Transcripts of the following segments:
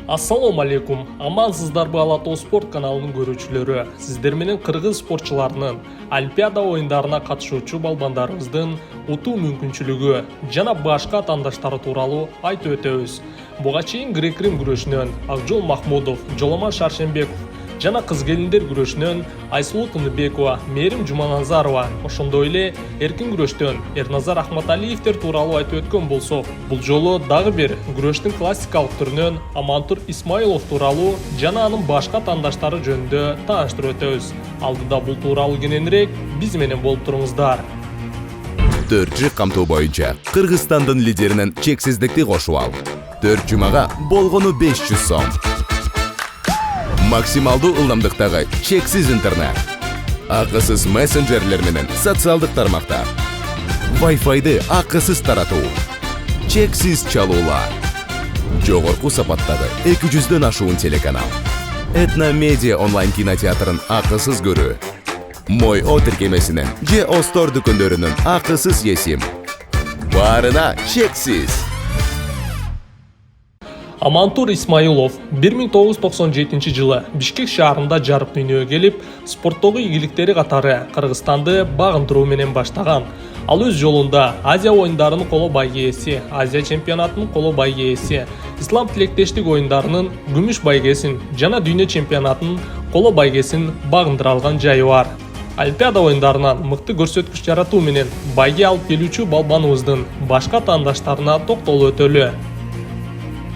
Ассалому алейкум, амансыздарбы Алатау спорт каналының көрүүчүлөрү. Сиздер менен кыргыз спортчуларынын Олимпиада оюндарына катышуучу балбандарыбыздын утуу мүмкүнчүлүгү жана башка атаандаштары тууралуу айтып өтөбүз. Буга чейин грек-рим күрөшүнөн Акжол Махмудов, Жоламан Шаршенбеков жана кыз келиндер күрөшүнөн Айсулуу Тыныбекова, Мээрим Жуманазарова, ошондой эле эркин күрөштөн Эрназар Ахматалиевдер тууралуу айтып өткөн болсок, бул жолу дагы бир күрөштүн классикалык түрүнөн Амантур Исмаилов тууралуу жана анын башка атаандаштары жөнүндө тааныштырып өтөбүз. Алдыда бул тууралуу кененирээк биз менен болуп туруңуздар. 4 камтоо боюнча Кыргызстандын лидеринен чексиздикти кошуп ал. 4 жумага болгону 500 сом. Максималдуу ылдамдыктагы чексиз интернет. Акысыз мессенджерлер менен социалдык тармактар. Wi-Fi'ды акысыз таратуу. Чексиз чалуулар. Жогорку сапаттагы 200дөн ашуун телеканал. Этно Медиа онлайн кинотеатрын акысыз көрүү. Мой О тиркемесинен же Остор дүкөндөрүнүн акысыз есим. Баарына чексиз. Амантур Исмаилов 1997 жылы Бишкек шаарында жарык дүйнөгө келип, спорттогу ийгиликтери катары Кыргызстанды багындыруу менен баштаган. Ал өз жолунда Азия оюндарынын коло бай ээси, Азия чемпионатынын коло бай ээси, Ислам тилектештик оюндарынын күмүш байгесин жана дүйнө чемпионатынын коло байгесин багындыра алган жайы бар. Олимпиада оюндарынан мыкты көрсөткүч жаратуу менен байге алып келүүчү балбаныбыздын башка атаандаштарына токтолуп өтөлү.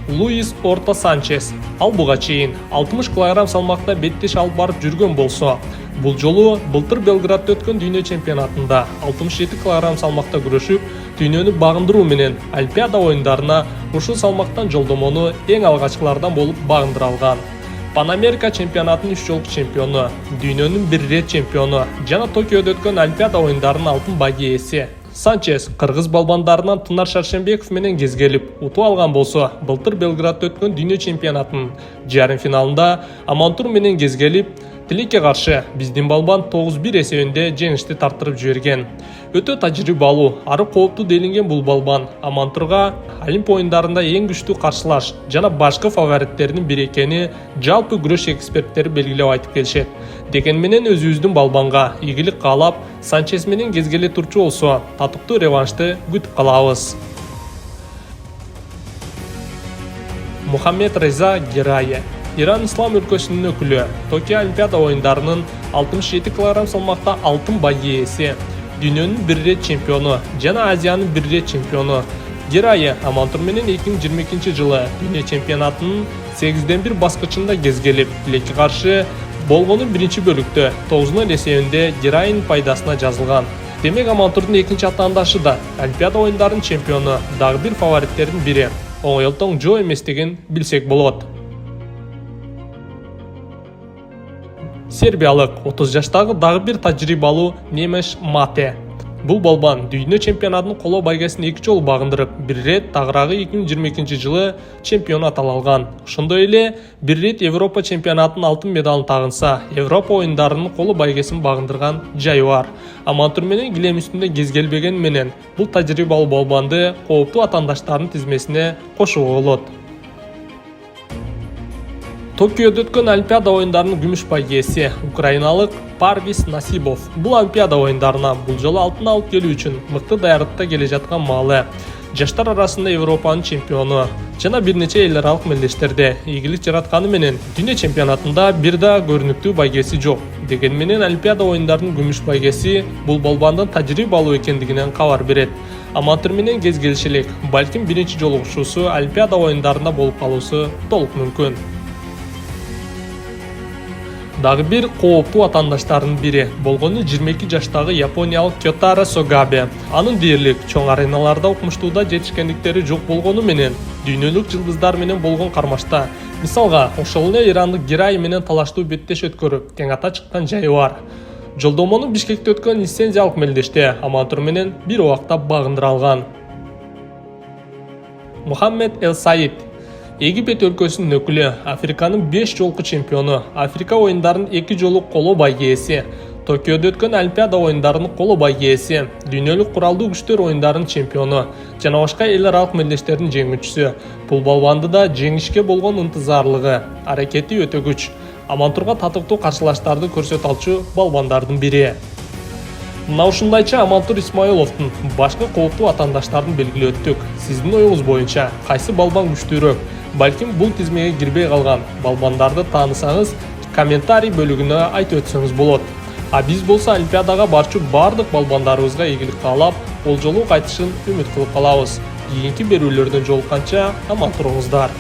Луис Орта Санчес ал буга чейин 60 кг салмакта беттеш алып барып жүргөн болсо, бул жолу былтыр Белградда өткөн дүйнө чемпионатында 67 кг салмакта күрөшүп, дүйнөнү багындыруу менен Олимпиада оюндарына ушул салмактан жолдомону эң алгачкылардан болуп багындыра алган. Панамерика чемпионатынын 3 жолку чемпиону, дүйнөнүн 1 рет чемпиону жана Токиодо өткөн Олимпиада оюндарынын алтын бай ээси Санчес кыргыз балбандарынан Тынар Шаршенбеков менен кезгелип утуп алган болсо, былтыр Белградда өткөн дүйнө чемпионатынын жарым финалында Амантур менен кезгелип, тилекке каршы биздин балбан 9-1 эсебинде жеңишти тартырып жиберген. Өтө тажрыйбалуу, ары кооптуу делинген бул балбан Амантурга Олимп оюндарында эң күчтүү каршылаш жана башкы фавориттердин бири экени жалпы күрөш эксперттери белгилеп айтып келишет. Деген менен өзүбүздүн балбанга ийгилик каалап, Санчес менен кезгеле турчу болсо, татыктуу реваншты күтүп калабыз. Мухаммед Реза Герае Иран ислам өлкөсүнүн өкүлү, Токио Олимпиада оюндарынын 67 кг салмакта алтын бай ээси, дүйнөнүн 1 рет чемпиону жана Азиянын 1 рет чемпиону Герае Амантур менен 2022 жылы дүйнө чемпионатынын 8-1 баскычында кезгелип, тилекке каршы болгону биринчи бөлүктө 9-0 эсебинде Гераенин пайдасына жазылган. Демек Амантурдун экинчи атаандашы да Олимпиада оюндарынын чемпиону, дагы бир фавориттердин бири. Оңойлтоң жоо эместигин билсек болот. Сербиялык 30 жаштагы дагы бир тажрыйбалуу Немеш Мате. Бул балбан дүйнө чемпионатынын коло байгесин 2 жолу багындырып, 1 рет тагыраагы 2022 жылы чемпион атала алган. Ошондой эле 1 рет Европа чемпионатынын алтын медалын тагынса, Европа оюндарынын коло байгесин багындырган жайы бар. Амантур менен килем үстүндө кезгелбеген менен бул тажрыйбалуу балбанды кооптуу атаандаштардын тизмесине кошууга болот. Токиодо өткөн Олимпиада оюндарынын күмүш бай ээси украиналык Парвис Насибов бул Олимпиада оюндарына бул жолу алтын алып келүү үчүн мыкты даярдыкта келе жаткан маалы. Жаштар арасында Европанын чемпиону жана бир нече эл аралык мелдештерде ийгилик жаратканы менен дүйнө чемпионатында бир да көрүнүктүү байгеси жок. Деген менен Олимпиада оюндарынын күмүш байгеси бул балбандын тажрыйбалуу экендигинен кабар берет. Амантур менен кезгелиши элек, балким биринчи жолугушуусу Олимпиада оюндарында болуп калуусу толук мүмкүн. Дагы бир кооптуу атаандаштардын бири болгону 22 жаштагы япониялык Кётаро Согабе. Анын дээрлик чоң ареналарда укмуштууда жетишкендиктери жок болгону менен дүйнөлүк жылдыздар менен болгон кармашта, мисалга, ошол эле ирандык Герае менен талаштуу беттеш өткөрүп, тең ата чыккан жайы бар. Жолдомону Бишкекте өткөн лицензиялык мелдеште Амантур менен бир убакта багындыра алган. Мухаммед Эл Саид Египет өлкөсүнүн өкүлү, Африканын 5 жолку чемпиону, Африка оюндарынын 2 жолу коло бай ээси, Токиодо өткөн Олимпиада оюндарынын коло бай ээси, дүйнөлүк куралдуу күчтөр оюндарынын чемпиону жана башка эл аралык мелдештердин жеңүүчүсү. Бул балбандыда жеңишке болгон ынтызарлыгы, аракети өтө күч. Амантурга татыктуу каршылаштарды көрсөтө алчу балбандардын бири. Мына ушундайча Амантур Исмаиловдун башка кооптуу атаандаштарын белгилеп өттүк. Сиздин оюңуз боюнча кайсы балбан күчтүүрөөк? Балким бул тизмеге кирбей калган балбандарды таанысаңыз, комментарий бөлүгүнө айтып өтсөңүз болот. А биз болсо Олимпиадага барчу бардык балбандарыбызга ийгилик каалап, болжолуу кайтышын үмүт кылып калабыз. Кийинки берүүлөрдөн жолукканча аман туруңуздар.